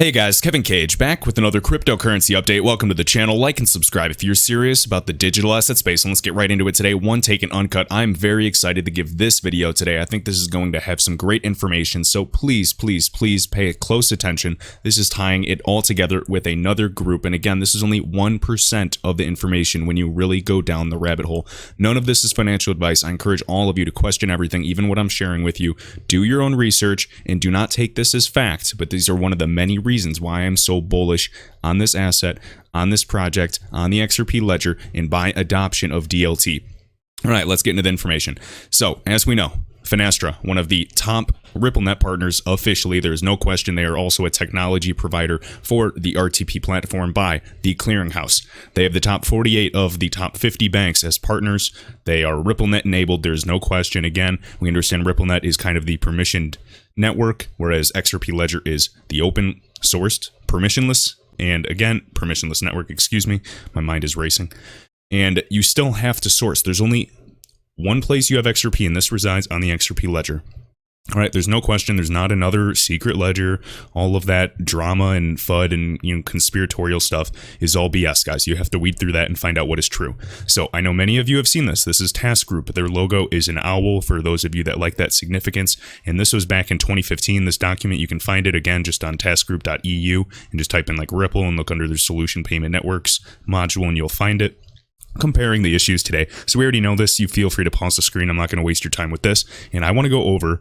Hey guys, Kevin Cage back with another cryptocurrency update. Welcome to the channel. Like and subscribe if you're serious about the digital asset space. And let's get right into it today. One take and uncut. I'm very excited to give this video today. I think this is going to have some great information. So please pay close attention. This is tying it all together with another group. And again, this is only 1% of the information when you really go down the rabbit hole. None of this is financial advice. I encourage all of you to question everything, even what I'm sharing with you. Do your own research and do not take this as fact. But these are one of the many reasons why I'm so bullish on this asset, on this project, on the XRP ledger, and by adoption of DLT. All right, let's get into the information. So, as we know, Finastra, one of the top RippleNet partners officially, there's no question they are also a technology provider for the RTP platform by the clearinghouse. They have the top 48 of the top 50 banks as partners. They are RippleNet enabled, there's no question. Again, we understand RippleNet is kind of the permissioned network, whereas XRP Ledger is the open sourced, permissionless, and again, permissionless network, excuse me, my mind is racing. And you still have to source. There's only one place you have XRP, and this resides on the XRP ledger. All right, there's no question. There's not another secret ledger. All of that drama and FUD and conspiratorial stuff is all BS, guys. You have to weed through that and find out what is true. So I know many of you have seen this. This is Task Group. Their logo is an owl for those of you that like that significance. And this was back in 2015. This document, you can find it again just on taskgroup.eu and just type in like Ripple and look under their solution payment networks module and you'll find it. Comparing the issues today. So we already know this. You feel free to pause the screen. I'm not going to waste your time with this. And I want to go over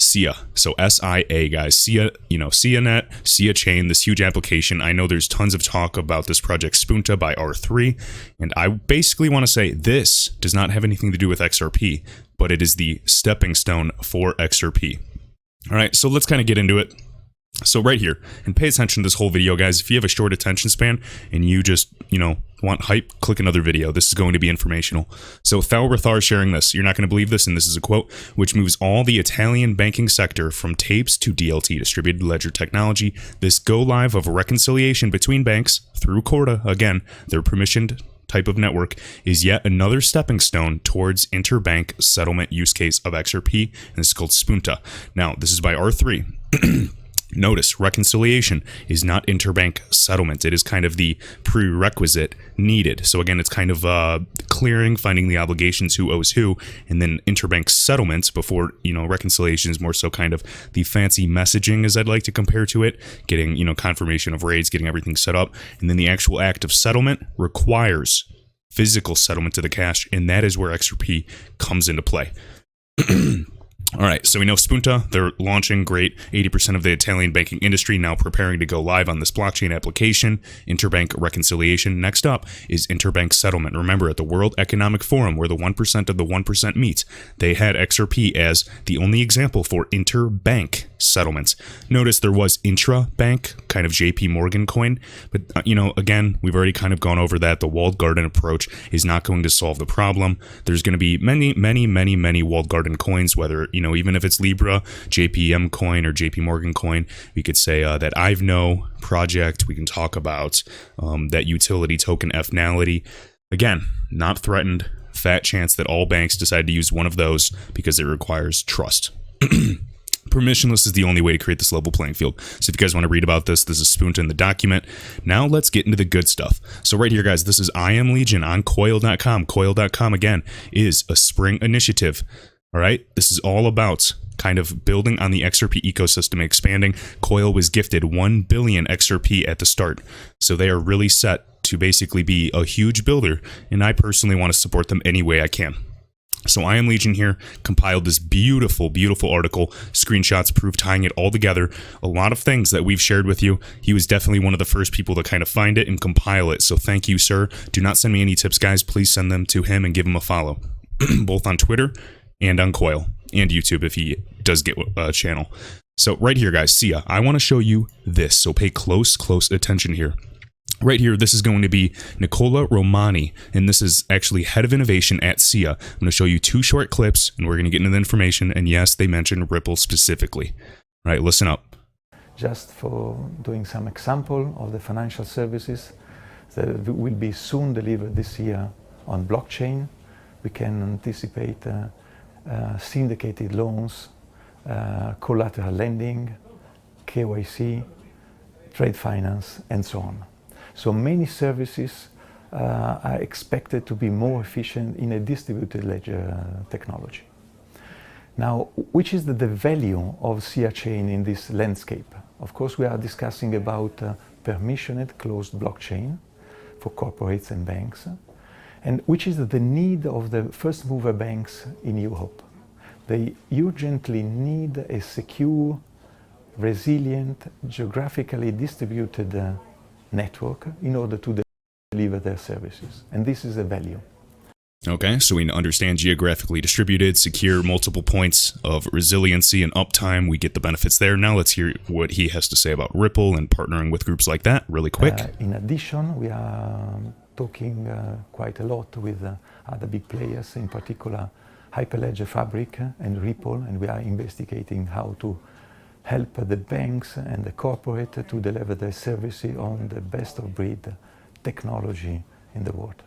SIA. So SIA, guys. SIA, SIAnet, SIA Chain, this huge application. I know there's tons of talk about this project Spunta by R3. And I basically want to say this does not have anything to do with XRP, but it is the stepping stone for XRP. All right, so let's kind of get into it. So right here, and pay attention to this whole video, guys. If you have a short attention span and you just, want hype, click another video. This is going to be informational. So Thal Rathar sharing this. You're not going to believe this, and this is a quote, which moves all the Italian banking sector from tapes to DLT, distributed ledger technology. This go live of reconciliation between banks through Corda, again, their permissioned type of network, is yet another stepping stone towards interbank settlement use case of XRP, and this is called Spunta. Now, this is by R3. Notice, reconciliation is not interbank settlement. It is kind of the prerequisite needed. So again, it's kind of clearing, finding the obligations, who owes who, and then interbank settlements before, reconciliation is more so kind of the fancy messaging, as I'd like to compare to it, getting, confirmation of raids, getting everything set up. And then the actual act of settlement requires physical settlement to the cash, and that is where XRP comes into play. All right, so we know Spunta, they're launching, great. 80% of the Italian banking industry now preparing to go live on this blockchain application. Interbank reconciliation. Next up is interbank settlement. Remember, at the World Economic Forum, where the 1% of the 1% meet, they had XRP as the only example for interbank settlements. Notice there was intra-bank, kind of JP Morgan coin, but again, we've already kind of gone over that. The walled garden approach is not going to solve the problem. There's going to be many walled garden coins, whether even if it's Libra, JPM coin, or JP Morgan coin. We could say that Ivno project. We can talk about that utility token Fnality. Again, not threatened. Fat chance that all banks decide to use one of those because it requires trust. Permissionless is the only way to create this level playing field. So if you guys want to read about this, this is Spunta in the document. Now let's get into the good stuff. So right here, guys, this is I Am Legion on coil.com. Coil.com, again, is a spring initiative. All right, this is all about kind of building on the XRP ecosystem and expanding. Coil was gifted 1 billion XRP at the start. So they are really set to basically be a huge builder. And I personally want to support them any way I can. So I Am Legion here compiled this beautiful article, screenshots, proof, tying it all together. A lot of things that we've shared with you. He was definitely one of the first people to kind of find it and compile it. So thank you, sir. Do not send me any tips, guys. Please send them to him and give him a follow, both on Twitter and on Coil and YouTube if he does get a channel. So right here, guys, SIA, I want to show you this. So pay close attention here. Right here, this is going to be Nicola Romani, and this is actually head of innovation at SIA. I'm going to show you 2 short clips, and we're going to get into the information. And yes, they mentioned Ripple specifically. All right, listen up. Just for doing some example of the financial services that will be soon delivered this year on blockchain, we can anticipate syndicated loans, collateral lending, KYC, trade finance, and so on. So many services are expected to be more efficient in a distributed ledger technology. Now, which is the value of SIA chain in this landscape? Of course, we are discussing about permissioned closed blockchain for corporates and banks, and which is the need of the first mover banks in Europe. They urgently need a secure, resilient, geographically distributed network in order to deliver their services. And this is a value. Okay, so we understand geographically distributed, secure, multiple points of resiliency and uptime. We get the benefits there. Now let's hear what he has to say about Ripple and partnering with groups like that really quick. In addition, we are talking quite a lot with other big players, in particular Hyperledger Fabric and Ripple, and we are investigating how to help the banks and the corporate to deliver their services on the best of breed technology in the world.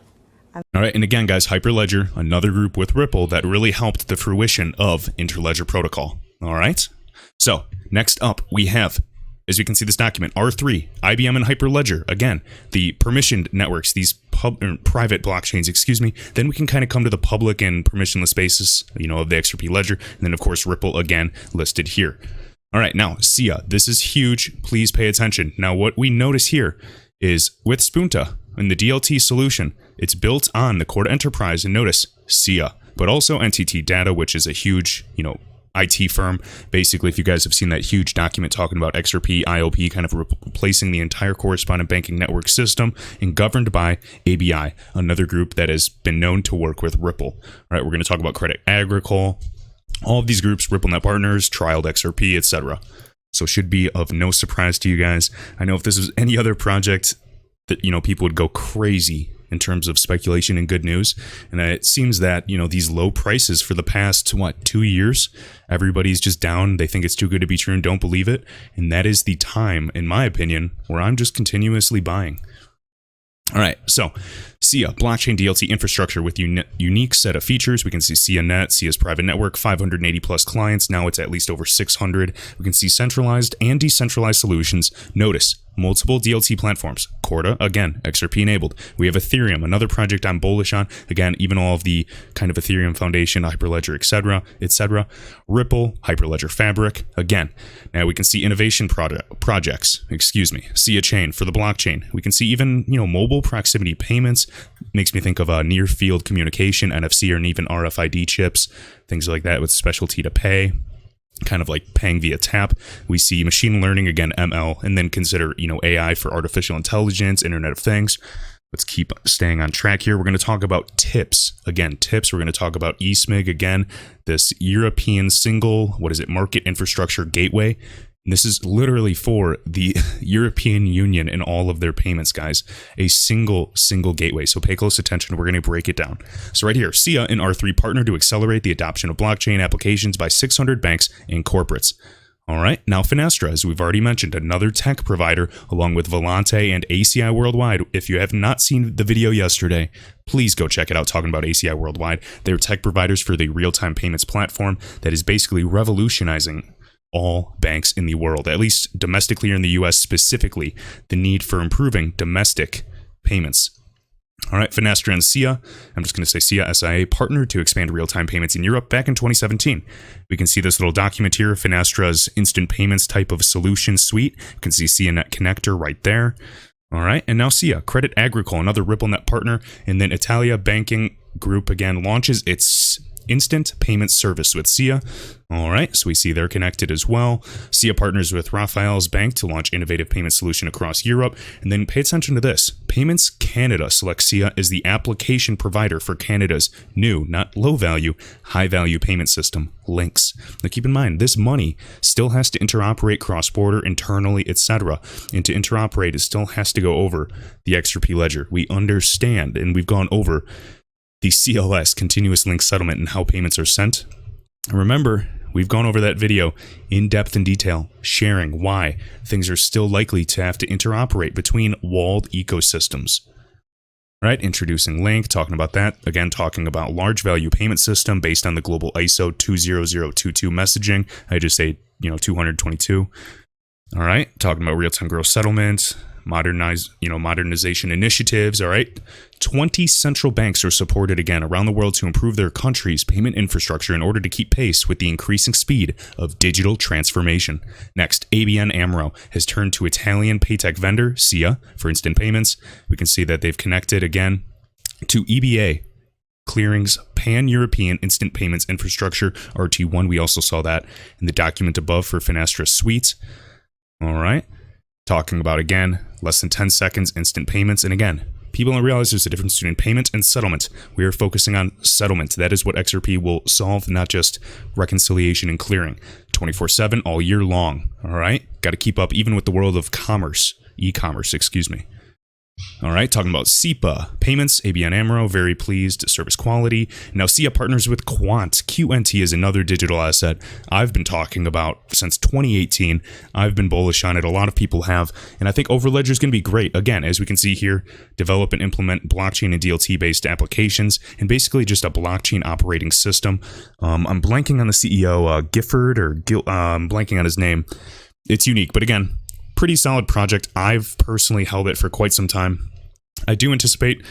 All right, and again, guys, Hyperledger, another group with Ripple that really helped the fruition of Interledger Protocol. All right, so next up we have, as you can see this document, R3, IBM and Hyperledger. Again, the permissioned networks, these private blockchains, excuse me. Then we can kind of come to the public and permissionless basis, you know, of the XRP ledger. And then, of course, Ripple, again, listed here. All right, now, SIA, this is huge. Please pay attention. Now, what we notice here is with Spunta and the DLT solution, it's built on the Corda Enterprise, and notice SIA, but also NTT Data, which is a huge, you know, IT firm. Basically, if you guys have seen that huge document talking about XRP, IOP, kind of replacing the entire correspondent banking network system, and governed by ABI, another group that has been known to work with Ripple. All right, we're going to talk about Credit Agricole, all of these groups, RippleNet Partners, Trialed XRP, etc. So should be of no surprise to you guys. I know if this was any other project that, you know, people would go crazy in terms of speculation and good news. And it seems that, you know, these low prices for the past, 2 years, everybody's just down. They think it's too good to be true and don't believe it. And that is the time, in my opinion, where I'm just continuously buying. All right, so SIA, blockchain DLT infrastructure with unique set of features. We can see SIA.net, SIA's private network, 580 plus clients. Now it's at least over 600. We can see centralized and decentralized solutions. Notice multiple DLT platforms. Corda, again, XRP enabled. We have Ethereum, another project I'm bullish on. Again, even all of the kind of Ethereum Foundation, Hyperledger, etc. Ripple, Hyperledger Fabric. Again, now we can see innovation projects. SIA chain for the blockchain. We can see even, you know, mobile proximity payments. Makes me think of near field communication, NFC, or even RFID chips, things like that with specialty to pay. Kind of like paying via tap. We see machine learning, again, ML, and then consider, you know, AI for artificial intelligence, Internet of Things. Let's keep staying on track here. We're going to talk about tips. Again, tips. We're going to talk about eSMIG again, this European single, market infrastructure gateway. And this is literally for the European Union and all of their payments, guys. A single gateway. So pay close attention. We're going to break it down. So right here, SIA and R3 partner to accelerate the adoption of blockchain applications by 600 banks and corporates. All right, now Finastra, as we've already mentioned, another tech provider, along with Volante and ACI Worldwide. If you have not seen the video yesterday, please go check it out, talking about ACI Worldwide. They're tech providers for the real-time payments platform that is basically revolutionizing all banks in the world, at least domestically or in the US specifically, the need for improving domestic payments. All right, Finastra and SIA, I'm just going to say SIA, SIA, partnered to expand real-time payments in Europe back in 2017. We can see this little document here, Finastra's instant payments type of solution suite. You can see SIA.net connector right there. All right, and now SIA, Credit Agricole, another RippleNet partner, and then Italia Banking Group, again, launches its instant payment service with SIA. All right, so we see they're connected as well. SIA partners with Raphael's Bank to launch innovative payment solution across Europe. And then pay attention to this. Payments Canada selects SIA as the application provider for Canada's new, not low value, high value payment system, Lynx. Now keep in mind, this money still has to interoperate cross-border, internally, etc. And to interoperate, it still has to go over the XRP ledger. We understand, and we've gone over the CLS, continuous link settlement, and how payments are sent. Remember, we've gone over that video in depth and detail, sharing why things are still likely to have to interoperate between walled ecosystems. Right, introducing Link, talking about that. Again, talking about large value payment system based on the global ISO 20022 messaging. I just say, 222. All right, talking about real-time gross settlement, modernization initiatives. All right, 20 central banks are supported again around the world to improve their country's payment infrastructure in order to keep pace with the increasing speed of digital transformation. Next, ABN AMRO has turned to Italian paytech vendor SIA for instant payments. We can see that they've connected again to EBA Clearing's Pan-European Instant Payments Infrastructure, RT1. We also saw that in the document above for Finastra Suite. All right. Talking about, again, less than 10 seconds instant payments. And again, people don't realize there's a difference between payment and settlement. We are focusing on settlement. That is what XRP will solve, not just reconciliation and clearing. 24/7, all year long. All right. Got to keep up even with the world of e-commerce, excuse me. All right, talking about SEPA payments, ABN AMRO, very pleased, service quality. Now, SIA partners with Quant. QNT is another digital asset I've been talking about since 2018. I've been bullish on it. A lot of people have, and I think Overledger is going to be great. Again, as we can see here, develop and implement blockchain and DLT-based applications, and basically just a blockchain operating system. I'm blanking on the CEO, Gifford, I'm blanking on his name. It's unique, but again, pretty solid project. I've personally held it for quite some time. I do anticipate,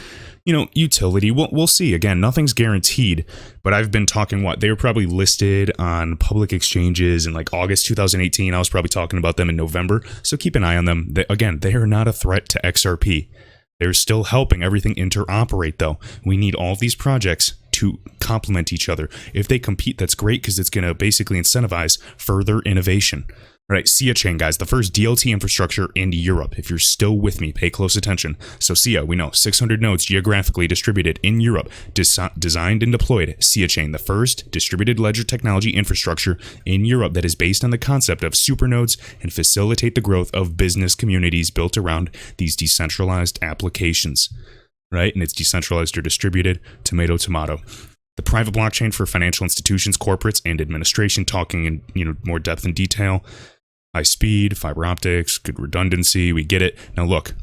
utility. We'll see. Again, nothing's guaranteed, but I've been talking they were probably listed on public exchanges in like August 2018. I was probably talking about them in November. So keep an eye on them. They are not a threat to XRP. They're still helping everything interoperate though. We need all of these projects to complement each other. If they compete, that's great because it's going to basically incentivize further innovation. All right, SIA chain, guys, the first DLT infrastructure in Europe. If you're still with me, pay close attention. So SIA, we know, 600 nodes geographically distributed in Europe, designed and deployed. SIA chain, the first distributed ledger technology infrastructure in Europe that is based on the concept of supernodes and facilitate the growth of business communities built around these decentralized applications. Right, and it's decentralized or distributed, tomato. The private blockchain for financial institutions, corporates, and administration, talking in more depth and detail. High speed, fiber optics, good redundancy, we get it. Now look,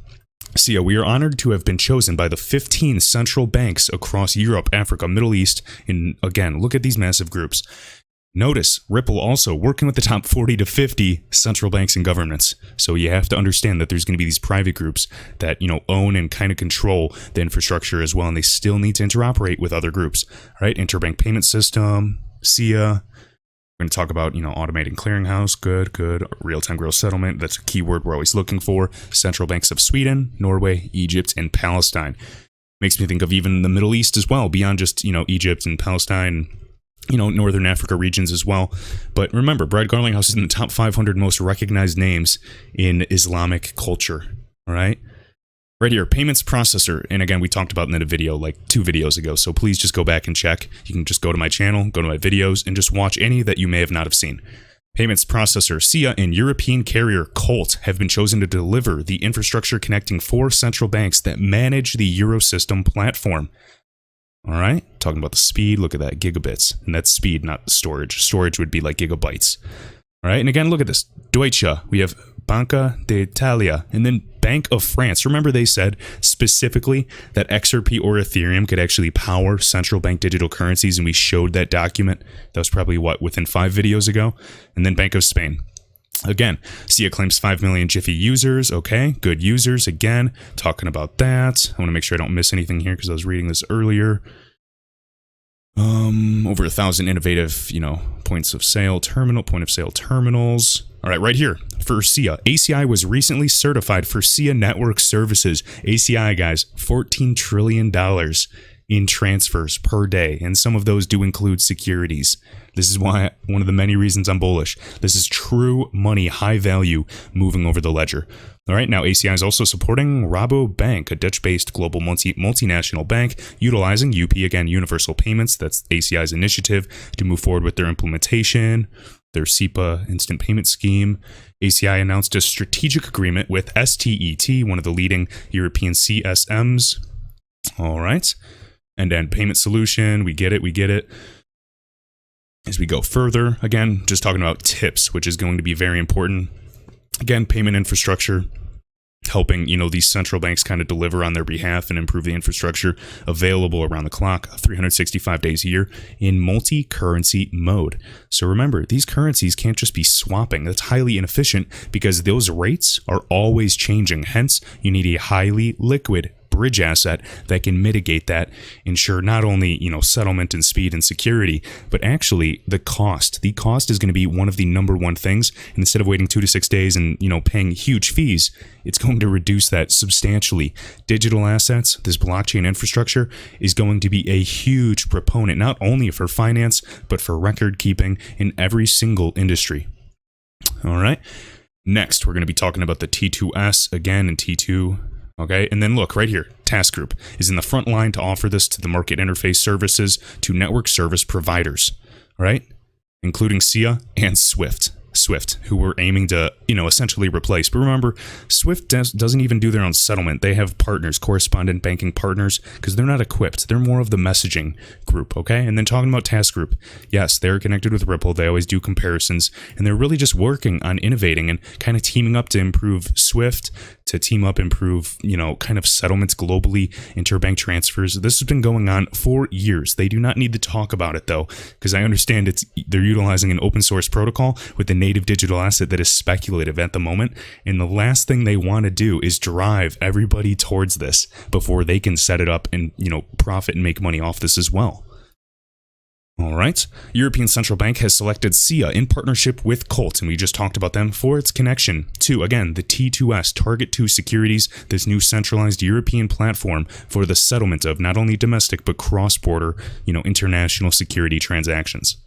SIA, we are honored to have been chosen by the 15 central banks across Europe, Africa, Middle East, and again, look at these massive groups. Notice, Ripple also working with the top 40 to 50 central banks and governments. So you have to understand that there's going to be these private groups that, own and kind of control the infrastructure as well, and they still need to interoperate with other groups. All right, interbank payment system, SIA. We're going to talk about, automating clearinghouse. Good. Real-time gross settlement. That's a keyword we're always looking for. Central banks of Sweden, Norway, Egypt, and Palestine. Makes me think of even the Middle East as well, beyond just, Egypt and Palestine, Northern Africa regions as well. But remember, Brad Garlinghouse is in the top 500 most recognized names in Islamic culture. All right. Right here, payments processor. And again, we talked about in a video like 2 videos ago. So please just go back and check. You can just go to my channel, go to my videos, and just watch any that you may have not have seen. Payments processor, SIA, and European carrier Colt have been chosen to deliver the infrastructure connecting 4 central banks that manage the Eurosystem platform. All right, talking about the speed, look at that, gigabits. And that's speed, not storage. Storage would be like gigabytes. All right, and again, look at this. Deutsche, we have Banca d'Italia, and then Bank of France. Remember they said specifically that XRP or Ethereum could actually power central bank digital currencies, and we showed that document. That was probably, within 5 videos ago? And then Bank of Spain. Again, SIA claims 5 million Jiffy users. Okay, good users. Again, talking about that. I want to make sure I don't miss anything here because I was reading this earlier. Over 1,000 innovative, point of sale terminals. All right, right here for SIA. ACI was recently certified for SIA network services. ACI, guys, $14 trillion in transfers per day, and some of those do include securities. This is why one of the many reasons I'm bullish. This is true money, high value, moving over the ledger. All right, now ACI is also supporting Rabobank, a Dutch-based global multinational bank, utilizing UP, again, Universal Payments. That's ACI's initiative to move forward with their implementation, their SEPA instant payment scheme. ACI announced a strategic agreement with STET, one of the leading European CSMs. All right. End-to-end payment solution. We get it. As we go further, again, just talking about tips, which is going to be very important. Again, payment infrastructure helping, these central banks kind of deliver on their behalf and improve the infrastructure available around the clock, 365 days a year in multi-currency mode. So remember, these currencies can't just be swapping. That's highly inefficient because those rates are always changing. Hence, you need a highly liquid bridge asset that can mitigate that, ensure not only, settlement and speed and security, but actually the cost. The cost is going to be one of the number one things. And instead of waiting 2 to 6 days and, paying huge fees, it's going to reduce that substantially. Digital assets, this blockchain infrastructure, is going to be a huge proponent, not only for finance, but for record keeping in every single industry. All right. Next, we're going to be talking about the T2S again and T2. Okay, and then look right here, Task Group is in the front line to offer this to the market interface services to network service providers, right? Including SIA and Swift, who we're aiming to, essentially replace. But remember, Swift doesn't even do their own settlement. They have partners, correspondent banking partners, because they're not equipped. They're more of the messaging group, okay? And then talking about Task Group, yes, they're connected with Ripple. They always do comparisons, and they're really just working on innovating and kind of teaming up to improve Swift, to team up, improve, kind of settlements globally, interbank transfers. This has been going on for years. They do not need to talk about it, though, because I understand they're utilizing an open source protocol with the native digital asset that is speculative at the moment, and the last thing they want to do is drive everybody towards this before they can set it up and profit and make money off this as well. All right, European Central Bank has selected SIA in partnership with Colt, and we just talked about them for its connection to, again, the T2S, Target 2 Securities, this new centralized European platform for the settlement of not only domestic but cross-border, international security transactions.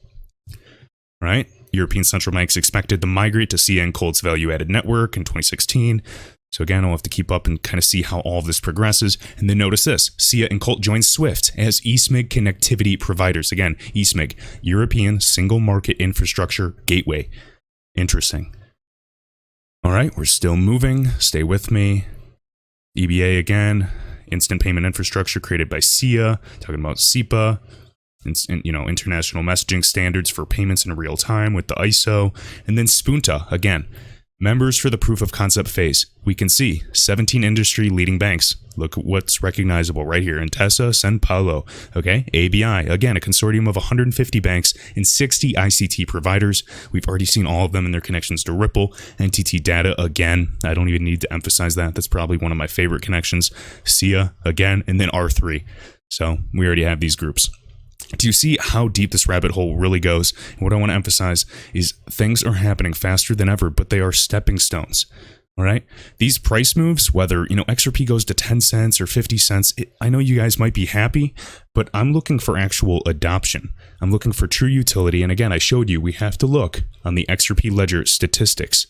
All right, European Central Bank is expected to migrate to SIA and Colt's value-added network in 2016. So again, I'll have to keep up and kind of see how all of this progresses. And then notice this, SIA and Colt join SWIFT as eSMIG connectivity providers. Again, eSMIG, European Single Market Infrastructure Gateway. Interesting. All right, we're still moving. Stay with me. EBA again, instant payment infrastructure created by SIA, talking about SEPA. International messaging standards for payments in real time with the ISO. And then Spunta, again, members for the proof of concept phase. We can see 17 industry leading banks. Look at what's recognizable right here. Intesa Sanpaolo, okay? ABI, again, a consortium of 150 banks and 60 ICT providers. We've already seen all of them and their connections to Ripple. NTT Data, again, I don't even need to emphasize that. That's probably one of my favorite connections. SIA, again, and then R3. So we already have these groups. Do you see how deep this rabbit hole really goes? And what I want to emphasize is things are happening faster than ever, but they are stepping stones. All right. These price moves, whether, XRP goes to 10 cents or 50 cents, I know you guys might be happy, but I'm looking for actual adoption. I'm looking for true utility. And again, I showed you, we have to look on the XRP ledger statistics.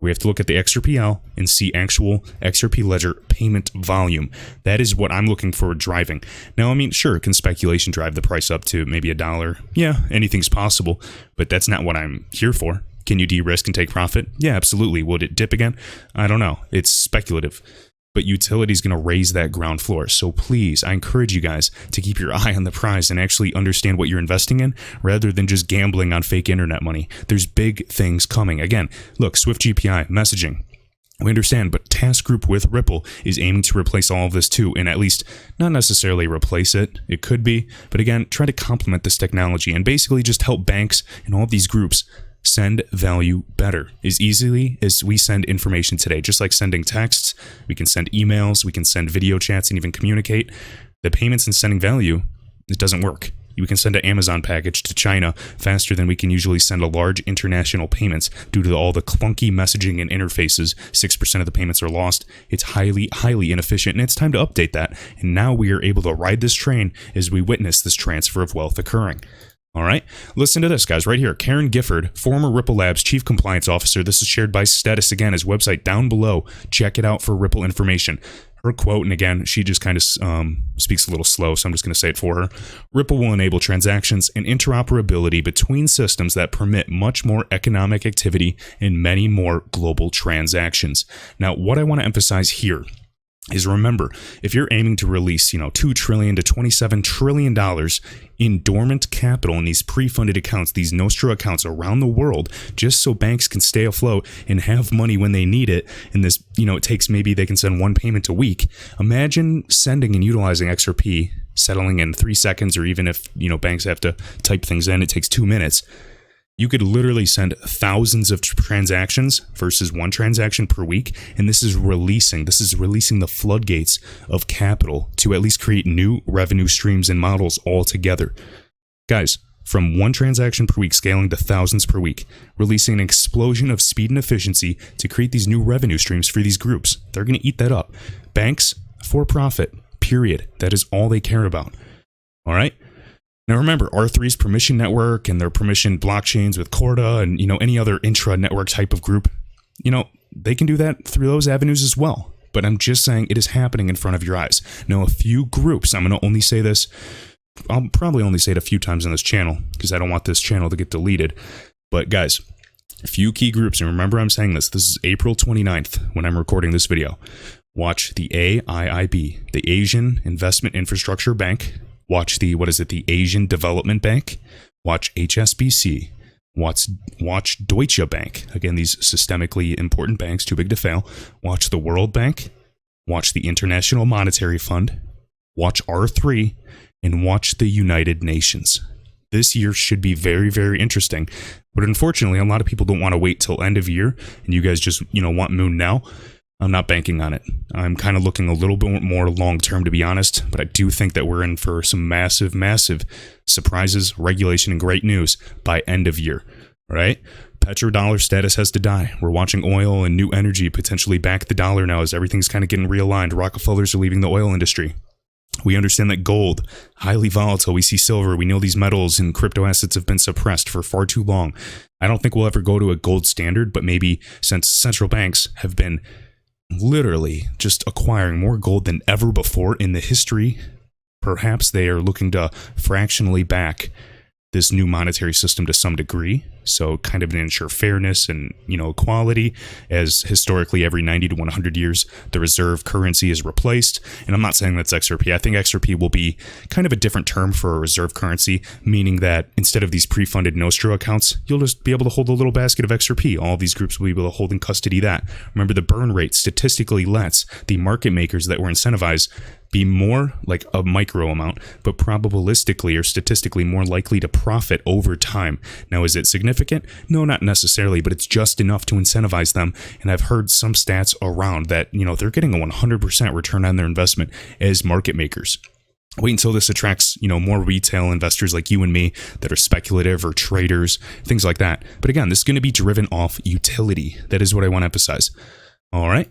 We have to look at the XRPL and see actual XRP ledger payment volume. That is what I'm looking for driving. Now, sure, can speculation drive the price up to maybe $1? Yeah, anything's possible, but that's not what I'm here for. Can you de-risk and take profit? Yeah, absolutely. Would it dip again? I don't know. It's speculative. But utility is going to raise that ground floor. So please, I encourage you guys to keep your eye on the prize and actually understand what you're investing in rather than just gambling on fake internet money. There's big things coming. Again, look, Swift GPI, messaging. We understand, but Task Group with Ripple is aiming to replace all of this too, and at least not necessarily replace it. It could be, but again, try to complement this technology and basically just help banks and all of these groups send value better as easily as we send information today. Just like sending texts, we can send emails, we can send video chats and even communicate. The payments and sending value, it doesn't work. We can send an Amazon package to China faster than we can usually send a large international payments due to all the clunky messaging and interfaces. 6% of the payments are lost. It's highly, highly inefficient, and it's time to update that. And now we are able to ride this train as we witness this transfer of wealth occurring. All right, listen to this, guys, right here. Karen Gifford, former Ripple Labs Chief Compliance Officer. This is shared by Status. Again, his website down below. Check it out for Ripple information. Her quote, and again, she just kind of speaks a little slow, so I'm just going to say it for her. Ripple will enable transactions and interoperability between systems that permit much more economic activity and many more global transactions. Now, what I want to emphasize here is remember, if you're aiming to release, $2 trillion to $27 trillion in dormant capital in these pre-funded accounts, these Nostro accounts around the world, just so banks can stay afloat and have money when they need it, and this, it takes, maybe they can send one payment a week. Imagine sending and utilizing XRP, settling in 3 seconds, or even if, banks have to type things in, it takes 2 minutes. You could literally send thousands of transactions versus one transaction per week, and this is releasing the floodgates of capital to at least create new revenue streams and models altogether. Guys, from one transaction per week scaling to thousands per week, releasing an explosion of speed and efficiency to create these new revenue streams for these groups. They're going to eat that up. Banks, for profit, period. That is all they care about. All right? Now remember, R3's permission network and their permissioned blockchains with Corda and, any other intra-network type of group, they can do that through those avenues as well. But I'm just saying it is happening in front of your eyes. Now, a few groups, I'm going to only say this, I'll probably only say it a few times on this channel because I don't want this channel to get deleted. But guys, a few key groups, and remember I'm saying this is April 29th when I'm recording this video. Watch the AIIB, the Asian Investment Infrastructure Bank. Watch the Asian Development Bank. Watch HSBC. Watch Deutsche Bank. Again, these systemically important banks, too big to fail. Watch the World Bank. Watch the International Monetary Fund. Watch R3. And watch the United Nations. This year should be very, very interesting. But unfortunately, a lot of people don't want to wait till end of year. And you guys just, want Moon now. I'm not banking on it. I'm kind of looking a little bit more long-term, to be honest, but I do think that we're in for some massive, massive surprises, regulation, and great news by end of year, right? Petrodollar status has to die. We're watching oil and new energy potentially back the dollar now as everything's kind of getting realigned. Rockefellers are leaving the oil industry. We understand that gold, highly volatile. We see silver. We know these metals and crypto assets have been suppressed for far too long. I don't think we'll ever go to a gold standard, but maybe since central banks have been literally just acquiring more gold than ever before in the history, perhaps they are looking to fractionally back this new monetary system to some degree. So kind of ensure fairness and, equality, as historically every 90 to 100 years, the reserve currency is replaced. And I'm not saying that's XRP. I think XRP will be kind of a different term for a reserve currency, meaning that instead of these pre-funded Nostro accounts, you'll just be able to hold a little basket of XRP. All of these groups will be able to hold in custody that. Remember, the burn rate statistically lets the market makers that were incentivized be more like a micro amount, but probabilistically or statistically more likely to profit over time. Now, is it significant? No, not necessarily, but it's just enough to incentivize them. And I've heard some stats around that, they're getting a 100% return on their investment as market makers. Wait until this attracts, more retail investors like you and me that are speculative or traders, things like that. But again, this is going to be driven off utility. That is what I want to emphasize. All right.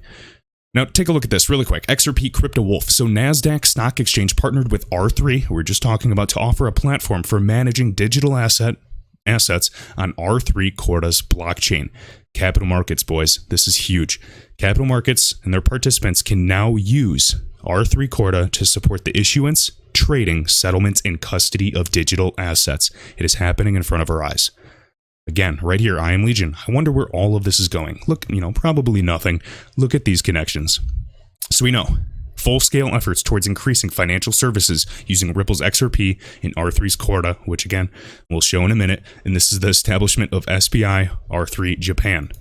Now, take a look at this really quick. XRP Crypto Wolf. So NASDAQ Stock Exchange partnered with R3, who we're just talking about, to offer a platform for managing digital assets on R3 Corda's blockchain. Capital markets, boys. This is huge. Capital markets and their participants can now use R3 Corda to support the issuance, trading, settlement, and custody of digital assets. It is happening in front of our eyes. Again, right here, I am Legion. I wonder where all of this is going. Look, probably nothing. Look at these connections. So we know full-scale efforts towards increasing financial services using Ripple's XRP and R3's Corda, which again, we'll show in a minute. And this is the establishment of SBI R3 Japan.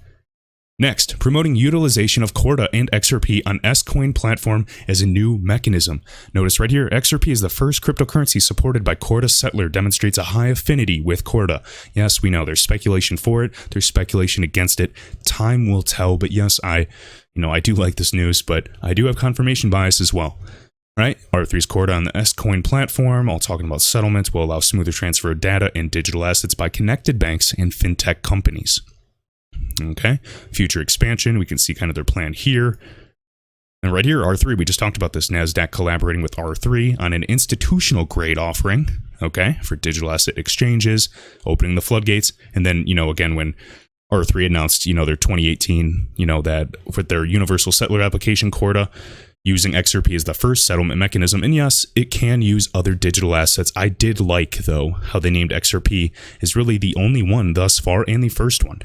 Next, promoting utilization of Corda and XRP on S-Coin platform as a new mechanism. Notice right here, XRP is the first cryptocurrency supported by Corda Settler, demonstrates a high affinity with Corda. Yes, we know there's speculation for it, there's speculation against it. Time will tell, but yes, I do like this news, but I do have confirmation bias as well. Right? R3's Corda on the S-Coin platform, all talking about settlements, will allow smoother transfer of data and digital assets by connected banks and fintech companies. Okay, future expansion, we can see kind of their plan here. And right here, R3, we just talked about this, NASDAQ collaborating with R3 on an institutional grade offering, okay, for digital asset exchanges, opening the floodgates. And then, again, when R3 announced, their 2018, that with their universal settler application, Corda, using XRP as the first settlement mechanism. And yes, it can use other digital assets. I did like, though, how they named XRP is really the only one thus far and the first one.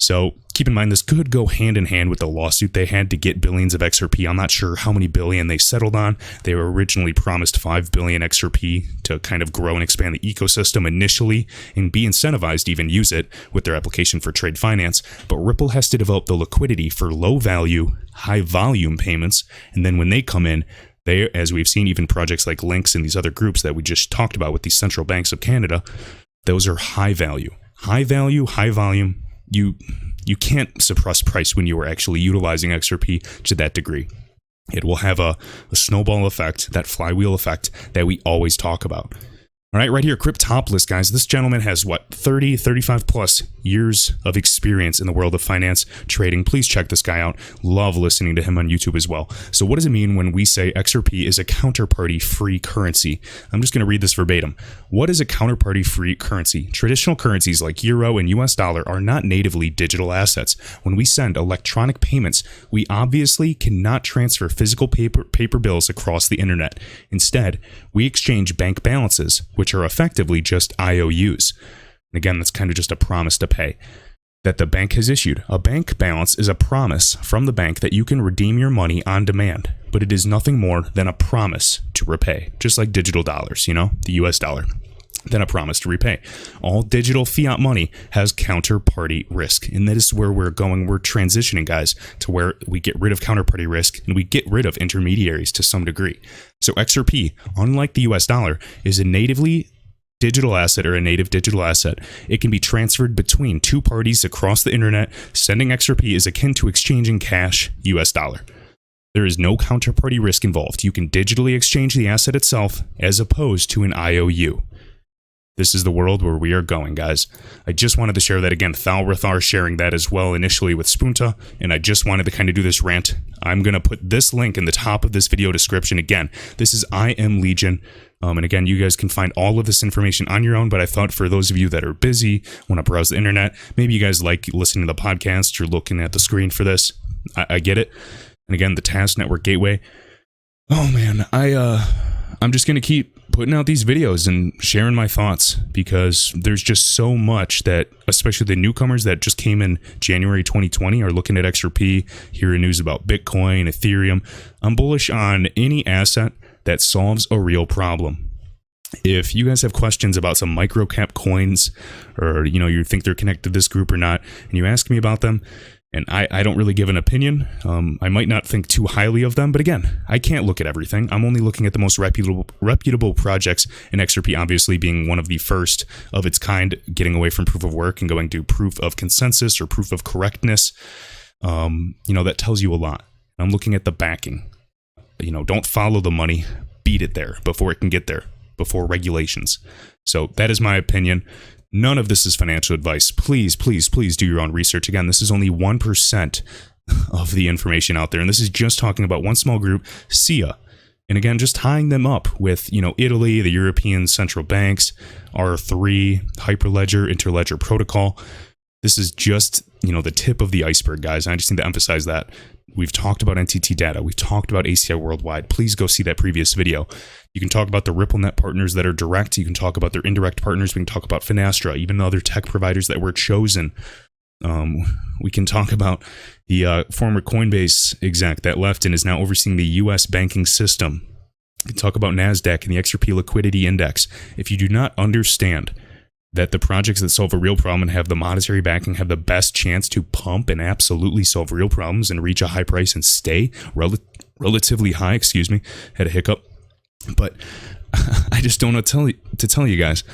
So keep in mind, this could go hand in hand with the lawsuit they had to get billions of XRP. I'm not sure how many billion they settled on. They were originally promised 5 billion XRP to kind of grow and expand the ecosystem initially and be incentivized to even use it with their application for trade finance. But Ripple has to develop the liquidity for low value, high volume payments. And then when they come in, they, as we've seen, even projects like Lynx and these other groups that we just talked about with these central banks of Canada, those are high value, high volume. You can't suppress price when you are actually utilizing XRP to that degree. It will have a snowball effect, that flywheel effect that we always talk about. All right here, Cryptopolis, guys. This gentleman has, 35 plus years of experience in the world of finance trading. Please check this guy out. Love listening to him on YouTube as well. So what does it mean when we say XRP is a counterparty-free currency? I'm just going to read this verbatim. What is a counterparty-free currency? Traditional currencies like Euro and US dollar are not natively digital assets. When we send electronic payments, we obviously cannot transfer physical paper bills across the internet. Instead, we exchange bank balances, which are effectively just IOUs. And again, that's kind of just a promise to pay that the bank has issued. A bank balance is a promise from the bank that you can redeem your money on demand, but it is nothing more than a promise to repay, just like digital dollars, the US dollar. Then a promise to repay. All digital fiat money has counterparty risk. And that is where we're going. We're transitioning, guys, to where we get rid of counterparty risk and we get rid of intermediaries to some degree. So XRP, unlike the US dollar, is a natively digital asset or a native digital asset. It can be transferred between two parties across the internet. Sending XRP is akin to exchanging cash US dollar. There is no counterparty risk involved. You can digitally exchange the asset itself as opposed to an IOU. This is the world where we are going, guys. I just wanted to share that again. Thalrathar sharing that as well initially with Spunta, and I just wanted to kind of do this rant. I'm going to put this link in the top of this video description. Again, this is I Am Legion. And again, you guys can find all of this information on your own, but I thought for those of you that are busy, want to browse the internet, maybe you guys like listening to the podcast or looking at the screen for this. I get it. And again, the Task Network Gateway. Oh man, I'm just going to keep putting out these videos and sharing my thoughts because there's just so much that, especially the newcomers that just came in January 2020 are looking at XRP, hearing news about Bitcoin, Ethereum. I'm bullish on any asset that solves a real problem. If you guys have questions about some microcap coins or, you think they're connected to this group or not, and you ask me about them, and I don't really give an opinion. I might not think too highly of them, but again, I can't look at everything. I'm only looking at the most reputable projects, and XRP obviously being one of the first of its kind, getting away from proof of work and going to proof of consensus or proof of correctness. That tells you a lot. I'm looking at the backing. Don't follow the money, beat it there before it can get there, before regulations. So that is my opinion. None of this is financial advice. Please, please, please do your own research. Again, this is only 1% of the information out there. And this is just talking about one small group, SIA. And again, just tying them up with, Italy, the European central banks, R3, Hyperledger, Interledger Protocol. This is just, the tip of the iceberg, guys. I just need to emphasize that. We've talked about NTT data. We've talked about ACI Worldwide. Please go see that previous video. You can talk about the RippleNet partners that are direct. You can talk about their indirect partners. We can talk about Finastra, even other tech providers that were chosen. We can talk about the former Coinbase exec that left and is now overseeing the U.S. banking system. We can talk about NASDAQ and the XRP Liquidity Index. If you do not understand that the projects that solve a real problem and have the monetary backing have the best chance to pump and absolutely solve real problems and reach a high price and stay relatively high, had a hiccup, but I just don't know to tell you guys.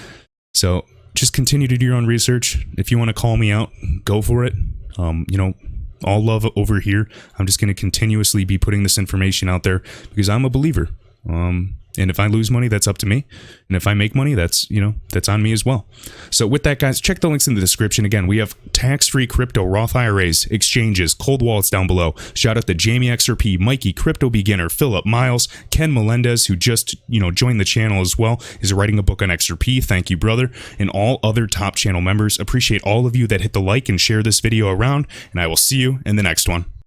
So just continue to do your own research. If you want to call me out, go for it. All love over here. I'm just going to continuously be putting this information out there because I'm a believer. And if I lose money, that's up to me. And if I make money, that's on me as well. So with that, guys, check the links in the description. Again, we have tax-free crypto, Roth IRAs, exchanges, cold wallets down below. Shout out to Jamie XRP, Mikey, Crypto Beginner, Philip, Miles, Ken Melendez, who just, joined the channel as well, is writing a book on XRP. Thank you, brother. And all other top channel members. Appreciate all of you that hit the like and share this video around. And I will see you in the next one.